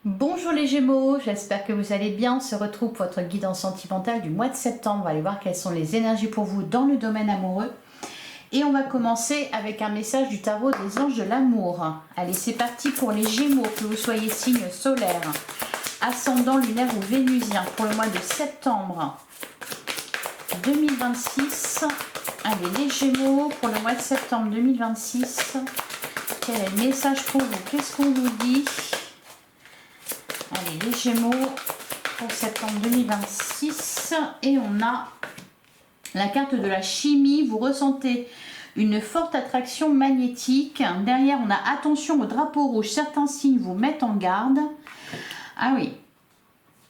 Bonjour les Gémeaux, j'espère que vous allez bien. On se retrouve pour votre guidance sentimentale du mois de septembre. On va aller voir quelles sont les énergies pour vous dans le domaine amoureux. Et on va commencer avec un message du tarot des anges de l'amour. Allez, c'est parti pour les Gémeaux, que vous soyez signe solaire, ascendant, lunaire ou vénusien pour le mois de septembre 2026. Allez, les Gémeaux, pour le mois de septembre 2026, quel est le message pour vous? Qu'est-ce qu'on vous dit? Allez, les Gémeaux pour septembre 2026. Et on a la carte de la chimie. Vous ressentez une forte attraction magnétique. Derrière, on a attention au drapeau rouge. Certains signes vous mettent en garde. Ah oui.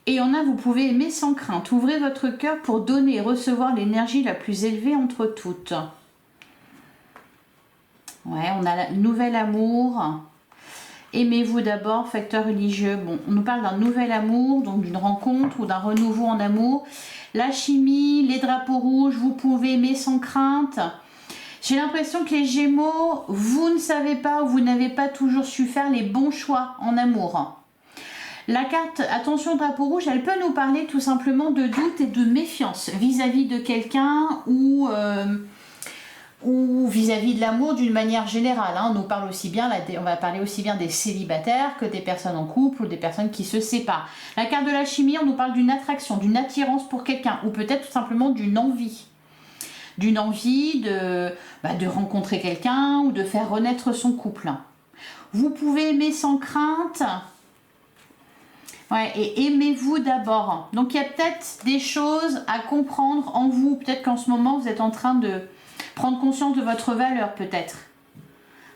Et on a, vous pouvez aimer sans crainte. Ouvrez votre cœur pour donner et recevoir l'énergie la plus élevée entre toutes. Ouais, on a le nouvel amour. Aimez-vous d'abord, facteur religieux. Bon, on nous parle d'un nouvel amour, donc d'une rencontre ou d'un renouveau en amour. La chimie, les drapeaux rouges, vous pouvez aimer sans crainte. J'ai l'impression que les Gémeaux, vous ne savez pas ou vous n'avez pas toujours su faire les bons choix en amour. La carte attention drapeau rouge, elle peut nous parler tout simplement de doute et de méfiance vis-à-vis de quelqu'un ou vis-à-vis de l'amour d'une manière générale. On nous parle aussi bien, on va parler aussi bien des célibataires que des personnes en couple ou des personnes qui se séparent. La carte de la chimie, on nous parle d'une attraction, d'une attirance pour quelqu'un ou peut-être tout simplement d'une envie. D'une envie de rencontrer quelqu'un ou de faire renaître son couple. Vous pouvez aimer sans crainte. Ouais, et aimez-vous d'abord. Donc il y a peut-être des choses à comprendre en vous. Peut-être qu'en ce moment, vous êtes en train de prendre conscience de votre valeur, peut-être.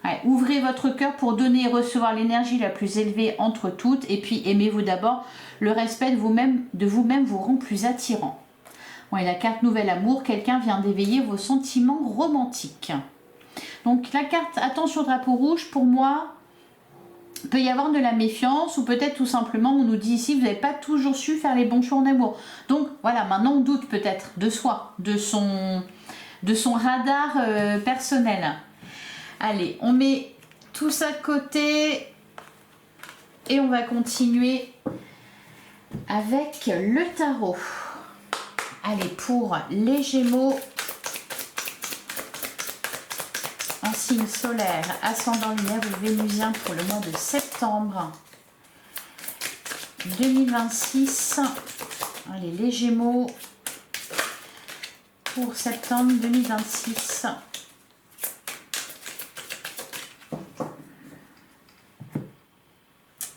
Ouais, ouvrez votre cœur pour donner et recevoir l'énergie la plus élevée entre toutes. Et puis aimez-vous d'abord. Le respect de vous-même vous rend plus attirant. Ouais, la carte nouvel amour, quelqu'un vient d'éveiller vos sentiments romantiques. Donc la carte attention drapeau rouge, pour moi, peut y avoir de la méfiance ou peut-être tout simplement on nous dit ici vous n'avez pas toujours su faire les bons choix en amour. Donc voilà, maintenant on doute peut-être de soi, de son radar personnel. Allez, on met tout ça de côté et on va continuer avec le tarot. Allez, pour les Gémeaux, en signe solaire, ascendant lunaire ou vénusien pour le mois de septembre 2026. Allez, les Gémeaux pour septembre 2026.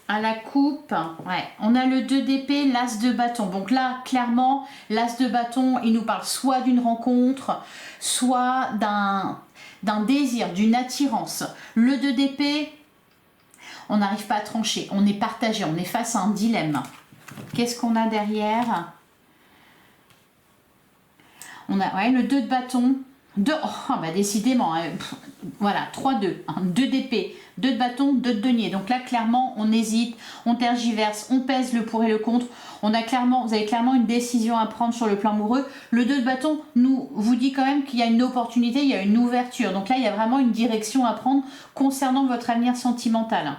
À la coupe, ouais, on a le 2 d'épée, l'as de bâton. Donc là, clairement, l'as de bâton, il nous parle soit d'une rencontre, soit d'un désir, d'une attirance. Le 2 d'épée, on n'arrive pas à trancher, on est partagé, on est face à un dilemme. Qu'est-ce qu'on a derrière? On a le 2 de bâton. Décidément, voilà, 3-2, 2 d'épée, 2 de bâton, 2 de denier. Donc là, clairement, on hésite, on tergiverse, on pèse le pour et le contre. Vous avez clairement une décision à prendre sur le plan amoureux. Le 2 de bâton vous dit quand même qu'il y a une opportunité, il y a une ouverture. Donc là, il y a vraiment une direction à prendre concernant votre avenir sentimental.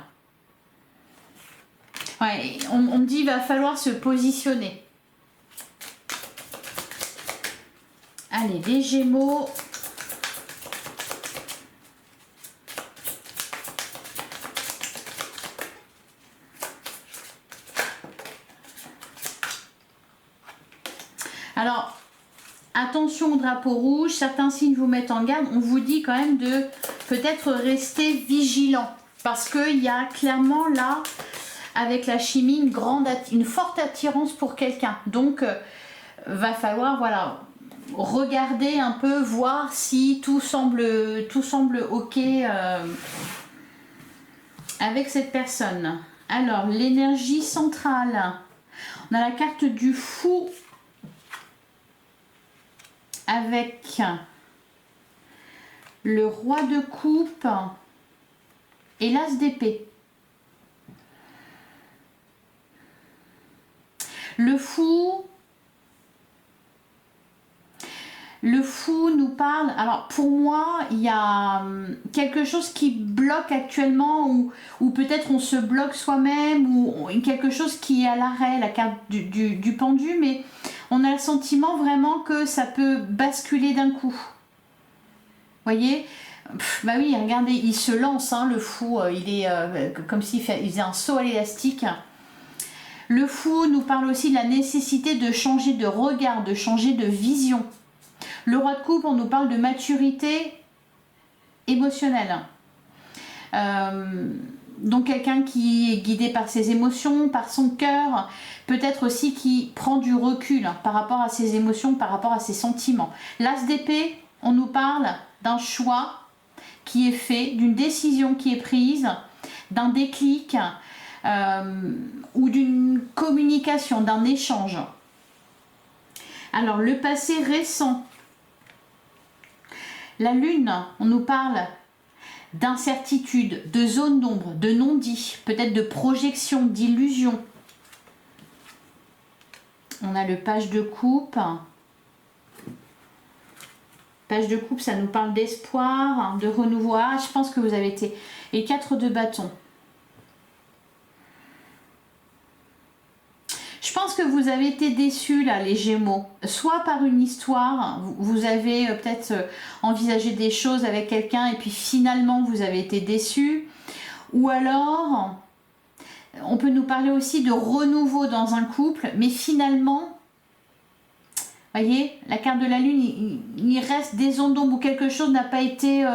Ouais, on me dit qu'il va falloir se positionner. Allez, les Gémeaux. Alors, attention au drapeau rouge, certains signes vous mettent en garde. On vous dit quand même de peut-être rester vigilant. Parce qu'il y a clairement là, avec la chimie, une forte attirance pour quelqu'un. Donc, va falloir, voilà, regarder un peu, voir si tout semble ok avec cette personne. Alors, l'énergie centrale. On a la carte du fou avec le roi de coupe et l'as d'épée. Le fou, Le fou nous parle, alors pour moi, il y a quelque chose qui bloque actuellement, ou peut-être on se bloque soi-même, ou quelque chose qui est à l'arrêt, la carte du pendu, mais on a le sentiment vraiment que ça peut basculer d'un coup. Voyez, bah oui, regardez, il se lance, hein, le fou, il est comme s'il faisait un saut à l'élastique. Le fou nous parle aussi de la nécessité de changer de regard, de changer de vision. Le roi de coupe, on nous parle de maturité émotionnelle. Donc quelqu'un qui est guidé par ses émotions, par son cœur, peut-être aussi qui prend du recul par rapport à ses émotions, par rapport à ses sentiments. L'as d'épée, on nous parle d'un choix qui est fait, d'une décision qui est prise, d'un déclic ou d'une communication, d'un échange. Alors le passé récent. La lune, on nous parle d'incertitude, de zone d'ombre, de non-dit, peut-être de projection, d'illusion. On a le page de coupe. Page de coupe, ça nous parle d'espoir, de renouveau. Ah, je pense que vous avez été... Et 4 de bâton. Je pense que vous avez été déçus là, les Gémeaux, soit par une histoire, vous avez peut-être envisagé des choses avec quelqu'un et puis finalement vous avez été déçus, ou alors on peut nous parler aussi de renouveau dans un couple, mais finalement, voyez, la carte de la lune, il reste des zones d'ombre où quelque chose n'a pas été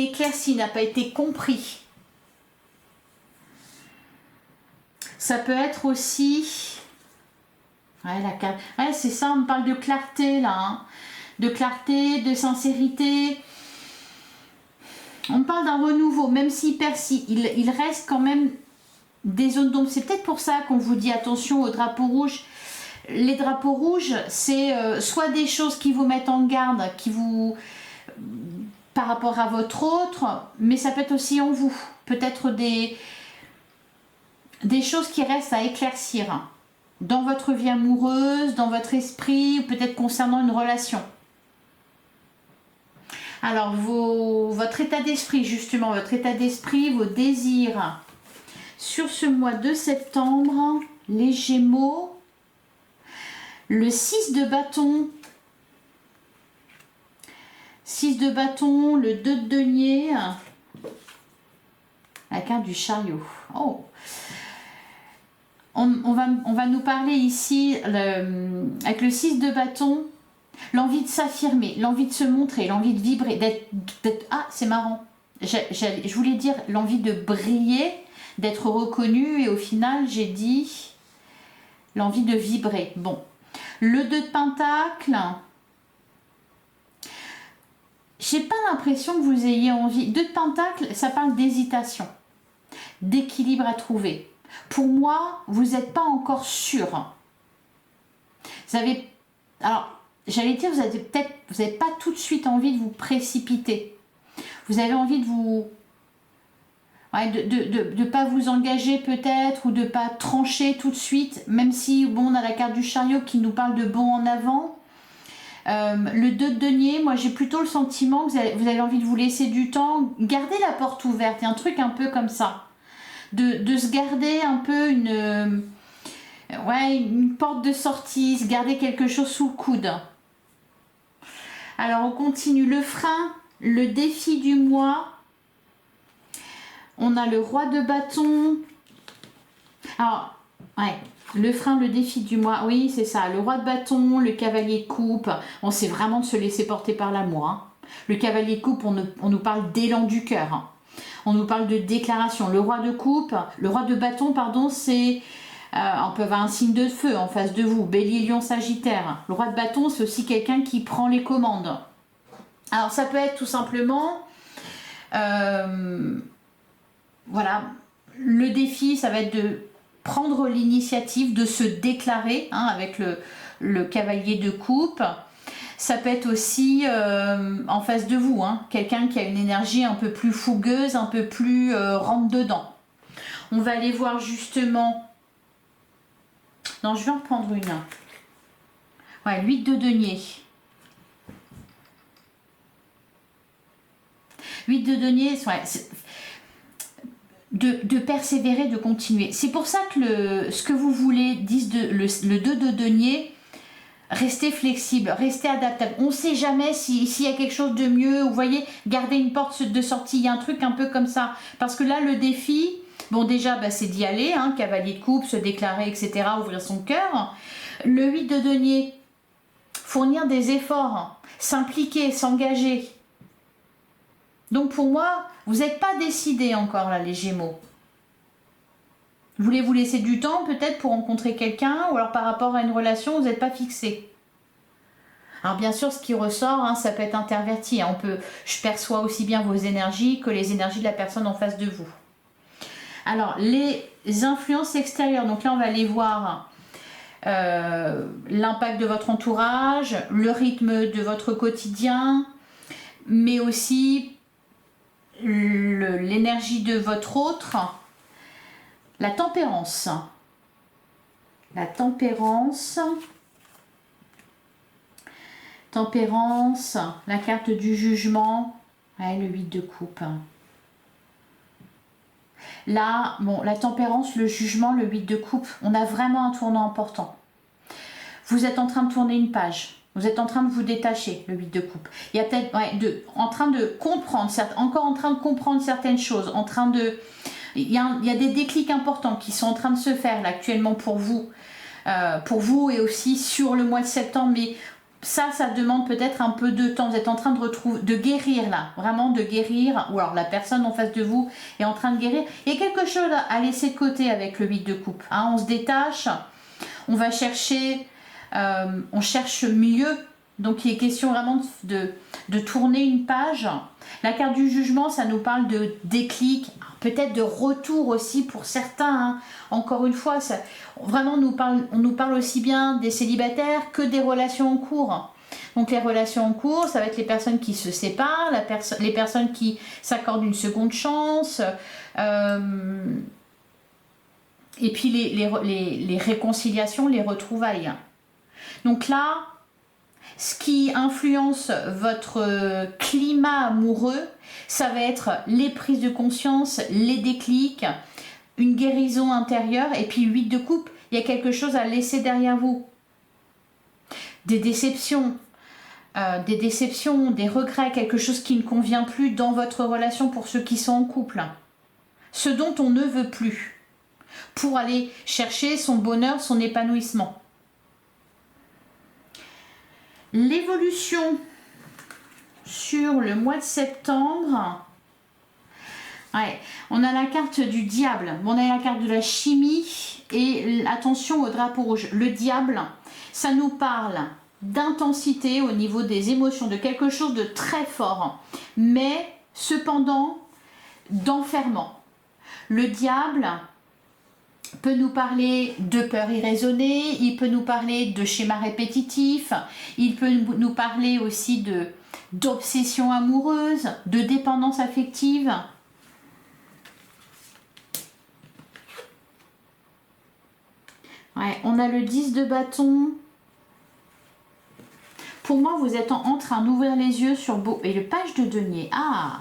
éclairci, n'a pas été compris. Ça peut être aussi... Ouais, la carte... Ouais, c'est ça, on parle de clarté là. Hein. De clarté, de sincérité. On parle d'un renouveau, même s'il persiste. Il reste quand même des zones d'ombre. C'est peut-être pour ça qu'on vous dit attention aux drapeaux rouges. Les drapeaux rouges, c'est soit des choses qui vous mettent en garde, qui vous... par rapport à votre autre, mais ça peut être aussi en vous. Peut-être des choses qui restent à éclaircir dans votre vie amoureuse, dans votre esprit, ou peut-être concernant une relation. Alors, votre état d'esprit, justement, votre état d'esprit, vos désirs. Sur ce mois de septembre, les Gémeaux, le 6 de bâton, 6 de bâton, le 2 de denier, la carte du chariot. Oh! On va nous parler ici, avec le 6 de bâton, l'envie de s'affirmer, l'envie de se montrer, l'envie de vibrer, d'être ah, c'est marrant. Je voulais dire l'envie de briller, d'être reconnu, et au final, j'ai dit l'envie de vibrer. Bon. Le 2 de pentacle, j'ai pas l'impression que vous ayez envie. 2 de pentacle, ça parle d'hésitation, d'équilibre à trouver. Pour moi, vous n'êtes pas encore sûr. Vous avez, alors, j'allais dire, vous n'avez pas tout de suite envie de vous précipiter. Vous avez envie de vous, ouais, de pas vous engager peut-être, ou de pas trancher tout de suite, même si, bon, on a la carte du chariot qui nous parle de bond en avant. Le 2 de denier, moi j'ai plutôt le sentiment que vous avez envie de vous laisser du temps, garder la porte ouverte, il y a un truc un peu comme ça. De se garder un peu une porte de sortie, se garder quelque chose sous le coude. Alors on continue. Le frein, le défi du mois. On a le roi de bâton. Alors, ouais, le frein, le défi du mois. Oui, c'est ça. Le roi de bâton, le cavalier de coupe. On sait vraiment de se laisser porter par l'amour. Hein. Le cavalier de coupe, on nous parle d'élan du cœur. Hein. On nous parle de déclaration. Le roi de coupe, le roi de bâton, pardon, c'est... on peut avoir un signe de feu en face de vous. Bélier, Lion, Sagittaire. Le roi de bâton, c'est aussi quelqu'un qui prend les commandes. Alors, ça peut être tout simplement... voilà. Le défi, ça va être de prendre l'initiative, de se déclarer, hein, avec le cavalier de coupe. Ça peut être aussi en face de vous, hein, quelqu'un qui a une énergie un peu plus fougueuse, un peu plus rentre-dedans. On va aller voir justement... Non, je vais en prendre une. Ouais, 8 de denier. 8 de denier, ouais, de persévérer, de continuer. C'est pour ça que ce que vous voulez, le 2 de denier, restez flexible, restez adaptable. On ne sait jamais s'il y a quelque chose de mieux. Vous voyez, gardez une porte de sortie. Il y a un truc un peu comme ça. Parce que là, le défi, bon déjà, bah, c'est d'y aller. Hein, cavalier de coupe, se déclarer, etc. Ouvrir son cœur. Le 8 de denier, fournir des efforts, s'impliquer, s'engager. Donc pour moi, vous n'êtes pas décidé encore là, les Gémeaux. Voulez-vous laisser du temps peut-être pour rencontrer quelqu'un, ou alors par rapport à une relation, vous n'êtes pas fixé. Alors bien sûr, ce qui ressort, hein, ça peut être interverti. Hein, je perçois aussi bien vos énergies que les énergies de la personne en face de vous. Alors, les influences extérieures, donc là on va aller voir l'impact de votre entourage, le rythme de votre quotidien, mais aussi l'énergie de votre autre. La tempérance. La tempérance. Tempérance, la carte du jugement. Ouais, le 8 de coupe. Là, bon, la tempérance, le jugement, le 8 de coupe, on a vraiment un tournant important. Vous êtes en train de tourner une page. Vous êtes en train de vous détacher, le 8 de coupe. Il y a peut-être, ouais, en train de comprendre, encore en train de comprendre certaines choses, en train de... Il y a des déclics importants qui sont en train de se faire là, actuellement pour vous et aussi sur le mois de septembre, mais ça demande peut-être un peu de temps. Vous êtes en train de guérir là, vraiment de guérir, ou alors la personne en face de vous est en train de guérir. Il y a quelque chose à laisser de côté avec le 8 de coupe. Hein, on se détache, on va chercher, on cherche mieux. Donc il est question vraiment de tourner une page. La carte du jugement, ça nous parle de déclic, peut-être de retour aussi pour certains. Hein. Encore une fois, vraiment on nous parle aussi bien des célibataires que des relations en cours. Donc les relations en cours, ça va être les personnes qui se séparent, les personnes qui s'accordent une seconde chance, et puis les réconciliations, les retrouvailles. Donc là, ce qui influence votre climat amoureux, ça va être les prises de conscience, les déclics, une guérison intérieure, et puis 8 de coupe, il y a quelque chose à laisser derrière vous. Des déceptions, des regrets, quelque chose qui ne convient plus dans votre relation pour ceux qui sont en couple. Ce dont on ne veut plus, pour aller chercher son bonheur, son épanouissement. L'évolution sur le mois de septembre, ouais, on a la carte du diable, on a la carte de la chimie et attention au drapeau rouge. Le diable, ça nous parle d'intensité au niveau des émotions, de quelque chose de très fort, mais cependant d'enfermant. Le diable peut nous parler de peur irraisonnée, il peut nous parler de schémas répétitifs, il peut nous parler aussi d'obsession amoureuse, de dépendance affective. Ouais, on a le 10 de bâton. Pour moi, vous êtes en train d'ouvrir les yeux sur et le page de denier. Ah,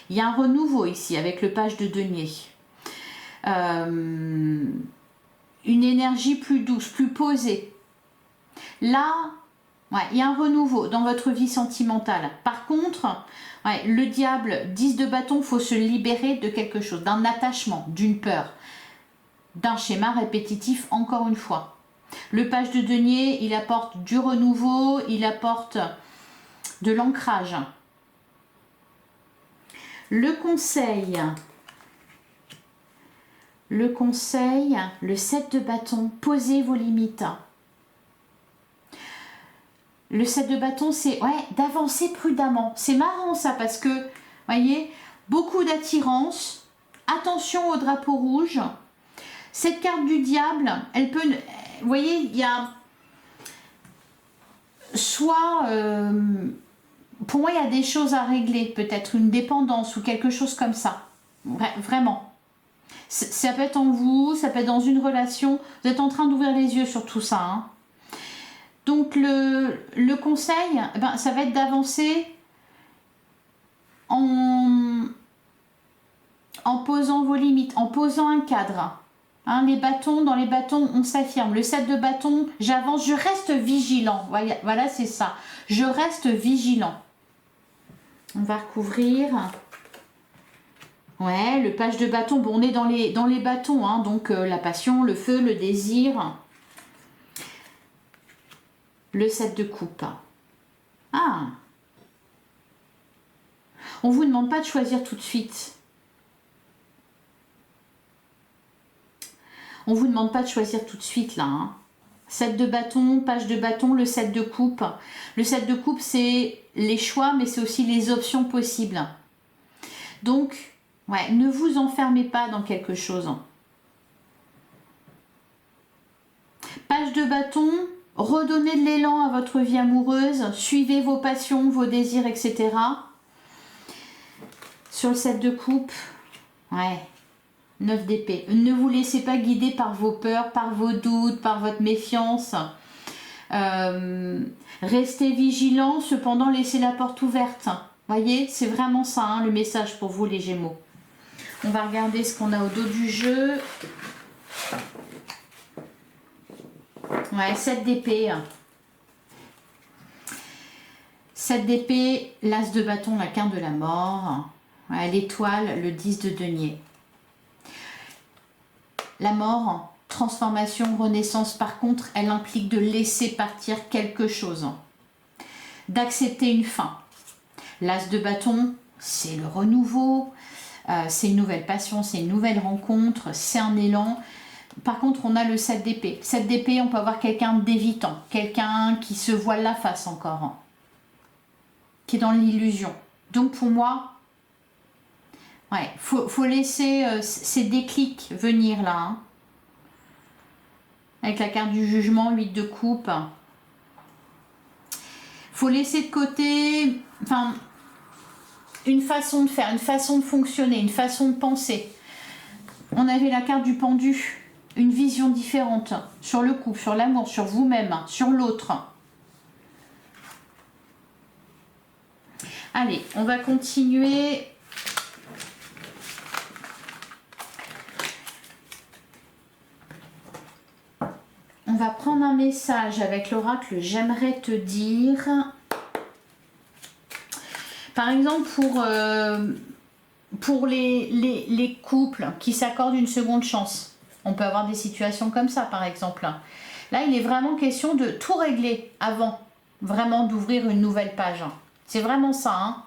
il y a un renouveau ici avec le page de denier. Une énergie plus douce, plus posée. Là, ouais, il y a un renouveau dans votre vie sentimentale. Par contre, ouais, le diable, 10 de bâton, il faut se libérer de quelque chose, d'un attachement, d'une peur, d'un schéma répétitif, encore une fois. Le page de denier, il apporte du renouveau, il apporte de l'ancrage. Le conseil, le 7 de bâton, posez vos limites. Le 7 de bâton, c'est ouais, d'avancer prudemment. C'est marrant ça parce que, voyez, beaucoup d'attirance, attention au drapeau rouge. Cette carte du diable, elle peut, vous voyez, il y a soit, pour moi, il y a des choses à régler, peut-être une dépendance ou quelque chose comme ça. Vraiment. Ça peut être en vous, ça peut être dans une relation. Vous êtes en train d'ouvrir les yeux sur tout ça. Hein. Donc le conseil, ça va être d'avancer en posant vos limites, en posant un cadre. Hein, les bâtons, dans les bâtons, on s'affirme. Le 7 de bâton, j'avance, je reste vigilant. Voilà, c'est ça. Je reste vigilant. On va recouvrir. Ouais, le page de bâton. Bon, on est dans les bâtons, hein, donc la passion, le feu, le désir. Le 7 de coupe. Ah. On ne vous demande pas de choisir tout de suite. On ne vous demande pas de choisir tout de suite là. Hein. 7 de bâton, page de bâton, le 7 de coupe. Le 7 de coupe, c'est les choix, mais c'est aussi les options possibles. Donc, ouais, ne vous enfermez pas dans quelque chose. Page de bâton, redonnez de l'élan à votre vie amoureuse, suivez vos passions, vos désirs, etc. Sur le 7 de coupe, ouais. 9 d'épée. Ne vous laissez pas guider par vos peurs, par vos doutes, par votre méfiance. Restez vigilant, cependant laissez la porte ouverte. Voyez, c'est vraiment ça hein, le message pour vous les Gémeaux. On va regarder ce qu'on a au dos du jeu. Ouais, 7 d'épée. 7 d'épée, l'as de bâton, la quinte de la mort. Ouais, l'étoile, le 10 de denier. La mort, transformation, renaissance, par contre, elle implique de laisser partir quelque chose, d'accepter une fin. L'as de bâton, c'est le renouveau, c'est une nouvelle passion, c'est une nouvelle rencontre, c'est un élan. Par contre, on a le 7 d'épée. 7 d'épée, on peut avoir quelqu'un d'évitant, quelqu'un qui se voile la face encore, qui est dans l'illusion. Donc pour moi, ouais, faut laisser ces déclics venir là. Hein. Avec la carte du jugement, 8 de coupe. Faut laisser de côté, enfin, une façon de faire, une façon de fonctionner, une façon de penser. On avait la carte du pendu, une vision différente sur le couple, sur l'amour, sur vous-même, sur l'autre. Allez, on va continuer. On va prendre un message avec l'oracle « J'aimerais te dire ». Par exemple, pour les couples qui s'accordent une seconde chance. On peut avoir des situations comme ça, par exemple. Là, il est vraiment question de tout régler avant, vraiment d'ouvrir une nouvelle page. C'est vraiment ça. Hein.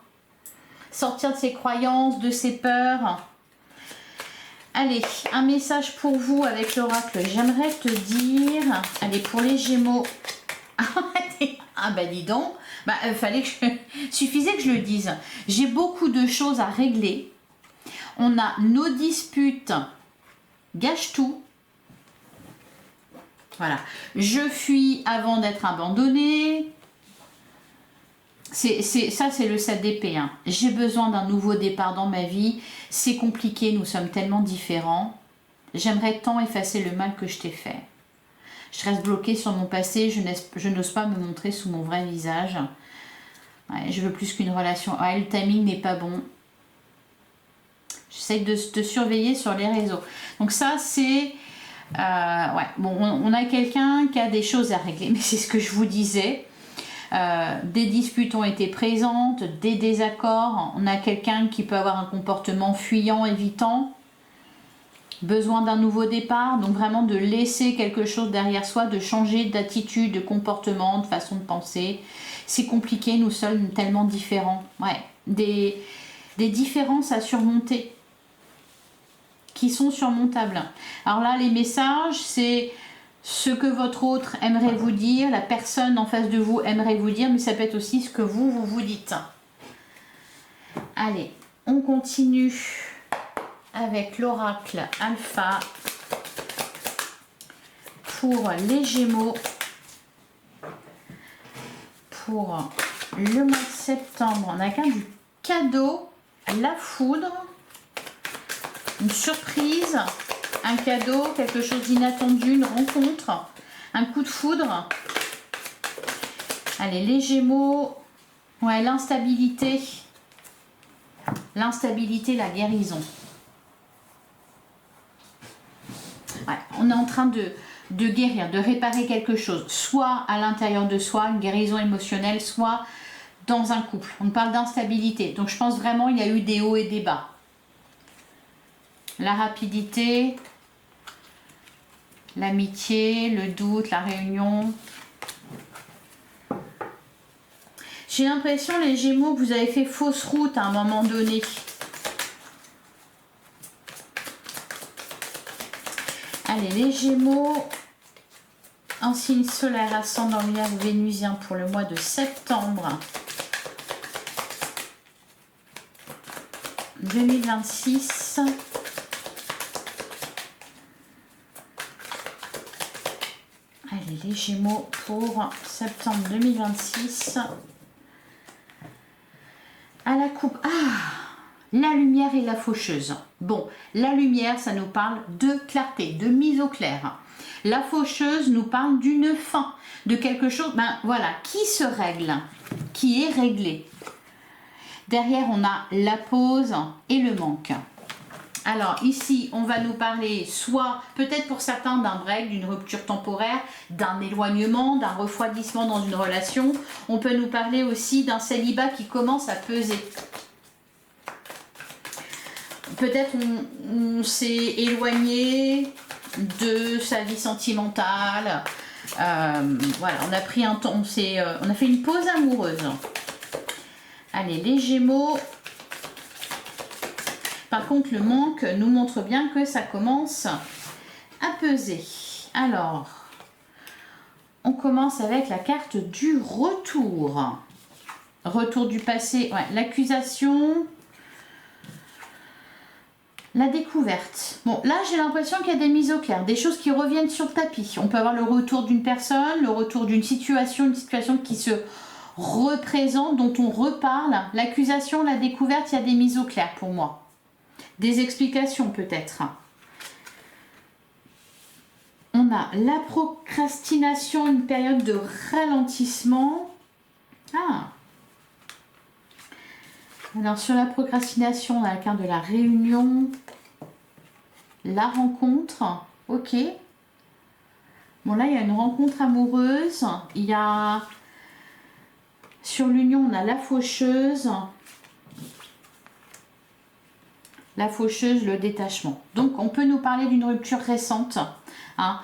Sortir de ses croyances, de ses peurs. Allez, un message pour vous avec l'oracle. J'aimerais te dire... Allez, pour les Gémeaux... Ah bah dis donc, bah, suffisait que je le dise. J'ai beaucoup de choses à régler. On a nos disputes, gâche tout. Voilà. Je fuis avant d'être abandonnée. Ça, c'est le 7 d'épée. Hein. J'ai besoin d'un nouveau départ dans ma vie. C'est compliqué, nous sommes tellement différents. J'aimerais tant effacer le mal que je t'ai fait. Je reste bloquée sur mon passé, je n'ose pas me montrer sous mon vrai visage. Ouais, je veux plus qu'une relation. Ouais, le timing n'est pas bon. J'essaie de te surveiller sur les réseaux. Donc ça, c'est... ouais, bon, on a quelqu'un qui a des choses à régler, mais c'est ce que je vous disais. Des disputes ont été présentes, des désaccords. On a quelqu'un qui peut avoir un comportement fuyant, évitant. Besoin d'un nouveau départ, donc vraiment de laisser quelque chose derrière soi, de changer d'attitude, de comportement, de façon de penser. C'est compliqué, nous sommes tellement différents. Ouais, des différences à surmonter qui sont surmontables. Alors là, les messages, c'est ce que votre autre aimerait vous dire, la personne en face de vous aimerait vous dire, mais ça peut être aussi ce que vous dites. Allez, on continue avec l'oracle alpha pour les Gémeaux pour le mois de septembre. On a qu'un du cadeau, la foudre, une surprise, un cadeau, quelque chose d'inattendu, une rencontre, un coup de foudre. Allez, les Gémeaux, ouais, l'instabilité. l'instabilité, la guérison. Ouais, on est en train de guérir, de réparer quelque chose, soit à l'intérieur de soi, une guérison émotionnelle, soit dans un couple. On parle d'instabilité. Donc je pense vraiment il y a eu des hauts et des bas. La rapidité, l'amitié, le doute, la réunion. J'ai l'impression, les Gémeaux, que vous avez fait fausse route à un moment donné. Allez, les Gémeaux, en signe solaire, ascendant lunaire ou vénusien pour le mois de septembre 2026. Allez, les Gémeaux pour septembre 2026. À la coupe. Ah, la lumière et la faucheuse. Bon, la lumière, ça nous parle de clarté, de mise au clair. La faucheuse nous parle d'une fin, de quelque chose, ben voilà, qui se règle, qui est réglé. Derrière, on a la pause et le manque. Alors ici, on va nous parler soit, peut-être pour certains, d'un break, d'une rupture temporaire, d'un éloignement, d'un refroidissement dans une relation. On peut nous parler aussi d'un célibat qui commence à peser. Peut-être on s'est éloigné de sa vie sentimentale. Voilà, on a pris un temps, on a fait une pause amoureuse. Allez, les Gémeaux. Par contre, le manque nous montre bien que ça commence à peser. Alors, on commence avec la carte du retour. Retour du passé, ouais, l'accusation, la découverte. Bon, là, j'ai l'impression qu'il y a des mises au clair, des choses qui reviennent sur le tapis. On peut avoir le retour d'une personne, le retour d'une situation, une situation qui se représente, dont on reparle. L'accusation, la découverte, il y a des mises au clair pour moi. Des explications peut-être. On a la procrastination, une période de ralentissement. Ah. Alors sur la procrastination, on a la carte de la réunion, la rencontre. Ok. Bon là, il y a une rencontre amoureuse. Il y a... Sur l'union, on a la faucheuse. La faucheuse, le détachement. Donc, on peut nous parler d'une rupture récente. Hein.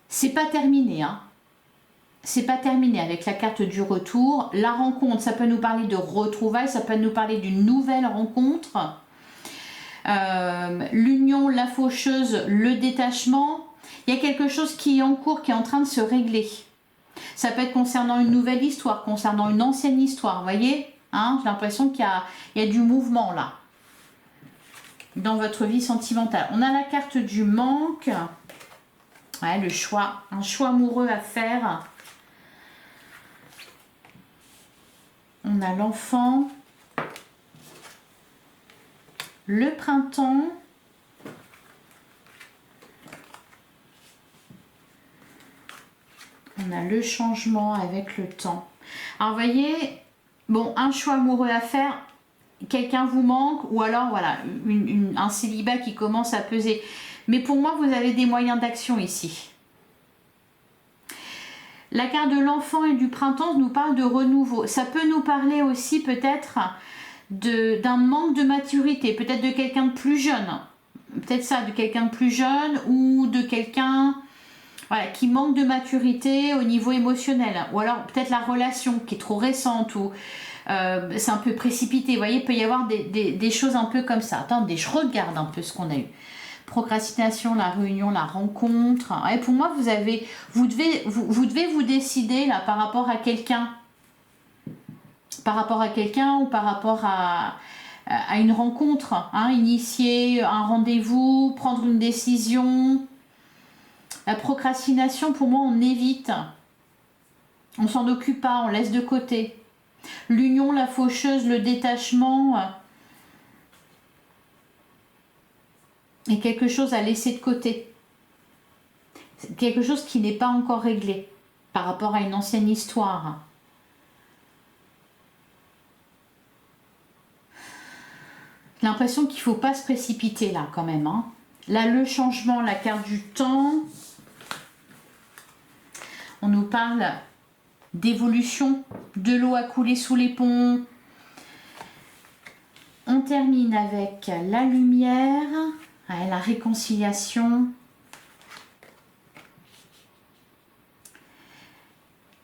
C'est pas terminé. Hein. C'est pas terminé avec la carte du retour. La rencontre, ça peut nous parler de retrouvailles, ça peut nous parler d'une nouvelle rencontre. L'union, la faucheuse, le détachement. Il y a quelque chose qui est en cours, qui est en train de se régler. Ça peut être concernant une nouvelle histoire, concernant une ancienne histoire. Vous voyez, hein, j'ai l'impression qu'il y a du mouvement là. Dans votre vie sentimentale. On a la carte du manque. Ouais, le choix. Un choix amoureux à faire. On a l'enfant. Le printemps. On a le changement avec le temps. Alors, vous voyez, bon, un choix amoureux à faire. Quelqu'un vous manque ou alors voilà un célibat qui commence à peser. Mais pour moi, vous avez des moyens d'action ici. La carte de l'enfant et du printemps nous parle de renouveau. Ça peut nous parler aussi peut-être d'un manque de maturité, peut-être de quelqu'un de plus jeune. Peut-être ça, de quelqu'un de plus jeune ou de quelqu'un voilà, qui manque de maturité au niveau émotionnel. Ou alors peut-être la relation qui est trop récente ou... c'est un peu précipité, vous voyez, il peut y avoir des choses un peu comme ça. Attendez, je regarde un peu ce qu'on a eu. Procrastination, la réunion, la rencontre. Et pour moi, vous devez vous décider là par rapport à quelqu'un. Par rapport à quelqu'un ou par rapport à une rencontre. Hein, initier un rendez-vous, prendre une décision. La procrastination, pour moi, on évite. On s'en occupe pas, on laisse de côté. L'union, la faucheuse, le détachement est quelque chose à laisser de côté. C'est quelque chose qui n'est pas encore réglé par rapport à une ancienne histoire. L'impression qu'il ne faut pas se précipiter là quand même. Hein. Là, le changement, la carte du temps. On nous parle d'évolution, de l'eau à couler sous les ponts. On termine avec la lumière, la réconciliation.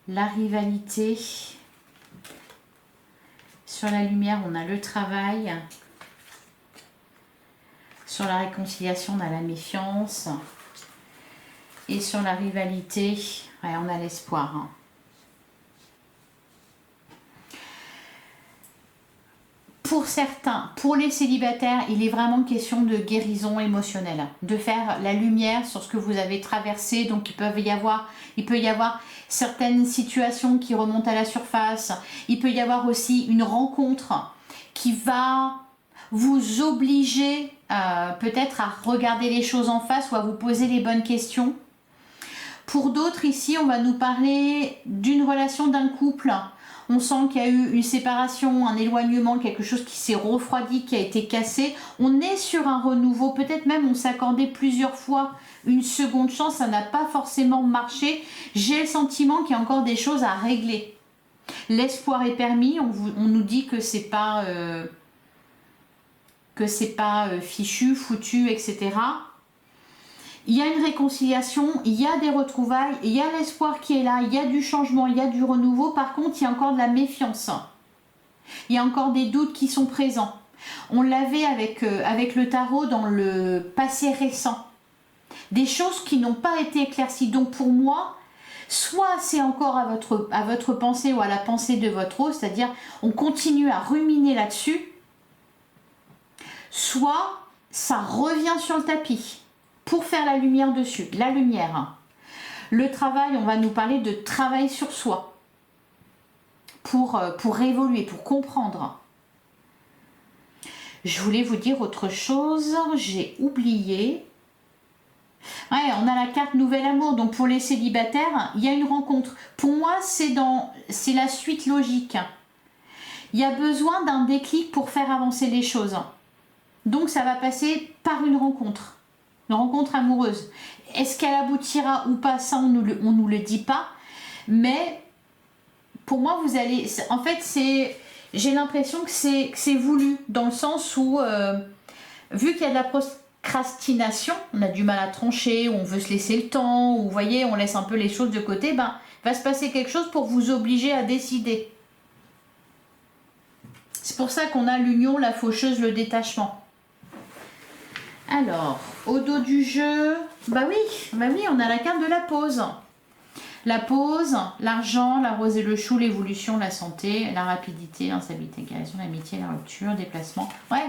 La rivalité. Sur la lumière, on a le travail. Sur la réconciliation, on a la méfiance. Et sur la rivalité, on a l'espoir. Hein. Pour certains, pour les célibataires, il est vraiment question de guérison émotionnelle, de faire la lumière sur ce que vous avez traversé. Donc il peut y avoir certaines situations qui remontent à la surface. Il peut y avoir aussi une rencontre qui va vous obliger peut-être à regarder les choses en face ou à vous poser les bonnes questions. Pour d'autres, ici, on va nous parler d'une relation d'un couple. On sent qu'il y a eu une séparation, un éloignement, quelque chose qui s'est refroidi, qui a été cassé. On est sur un renouveau, peut-être même on s'est accordé plusieurs fois une seconde chance, ça n'a pas forcément marché. J'ai le sentiment qu'il y a encore des choses à régler. L'espoir est permis, on nous dit que c'est pas, fichu, foutu, etc. Il y a une réconciliation, il y a des retrouvailles, il y a l'espoir qui est là, il y a du changement, il y a du renouveau. Par contre, il y a encore de la méfiance. Il y a encore des doutes qui sont présents. On l'avait avec le tarot dans le passé récent. Des choses qui n'ont pas été éclaircies. Donc pour moi, soit c'est encore à votre pensée ou à la pensée de votre hôte, c'est-à-dire on continue à ruminer là-dessus, soit ça revient sur le tapis. Pour faire la lumière dessus, la lumière. Le travail, on va nous parler de travail sur soi. Pour évoluer, pour comprendre. Je voulais vous dire autre chose, j'ai oublié. Ouais, on a la carte Nouvel Amour, donc pour les célibataires, il y a une rencontre. Pour moi, c'est la suite logique. Il y a besoin d'un déclic pour faire avancer les choses. Donc ça va passer par une rencontre. Une rencontre amoureuse. Est-ce qu'elle aboutira ou pas? Ça, on nous le dit pas. Mais pour moi, vous allez... En fait, j'ai l'impression que c'est voulu. Dans le sens où, vu qu'il y a de la procrastination, on a du mal à trancher, on veut se laisser le temps, ou vous voyez, on laisse un peu les choses de côté, ben, va se passer quelque chose pour vous obliger à décider. C'est pour ça qu'on a l'union, la faucheuse, le détachement. Alors, au dos du jeu, bah oui, on a la carte de la pause. La pause, l'argent, la rose et le chou, l'évolution, la santé, la rapidité, l'instabilité, guérison, l'amitié, la rupture, déplacement. Ouais.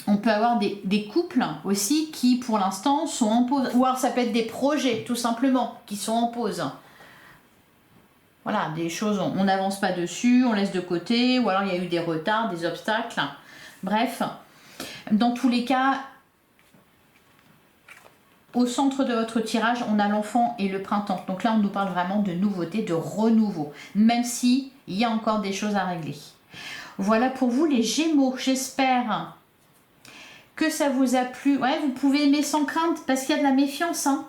On peut avoir des couples aussi qui, pour l'instant, sont en pause. Ou alors ça peut être des projets, tout simplement, qui sont en pause. Voilà, des choses, on n'avance pas dessus, on laisse de côté, ou alors il y a eu des retards, des obstacles. Bref. Dans tous les cas, au centre de votre tirage, on a l'enfant et le printemps. Donc là, on nous parle vraiment de nouveauté, de renouveau, même si il y a encore des choses à régler. Voilà pour vous les Gémeaux. J'espère que ça vous a plu. Ouais, vous pouvez aimer sans crainte parce qu'il y a de la méfiance. Hein.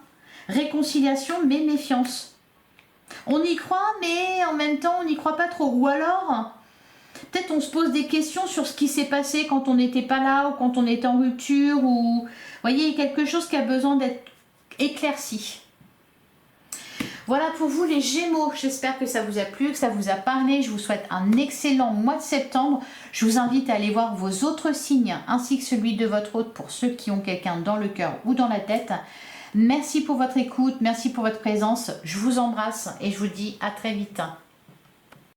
Réconciliation, mais méfiance. On y croit, mais en même temps, on n'y croit pas trop. Ou alors... peut-être on se pose des questions sur ce qui s'est passé quand on n'était pas là ou quand on était en rupture ou... vous voyez, il y a quelque chose qui a besoin d'être éclairci. Voilà pour vous les Gémeaux. J'espère que ça vous a plu, que ça vous a parlé. Je vous souhaite un excellent mois de septembre. Je vous invite à aller voir vos autres signes ainsi que celui de votre hôte pour ceux qui ont quelqu'un dans le cœur ou dans la tête. Merci pour votre écoute, merci pour votre présence. Je vous embrasse et je vous dis à très vite.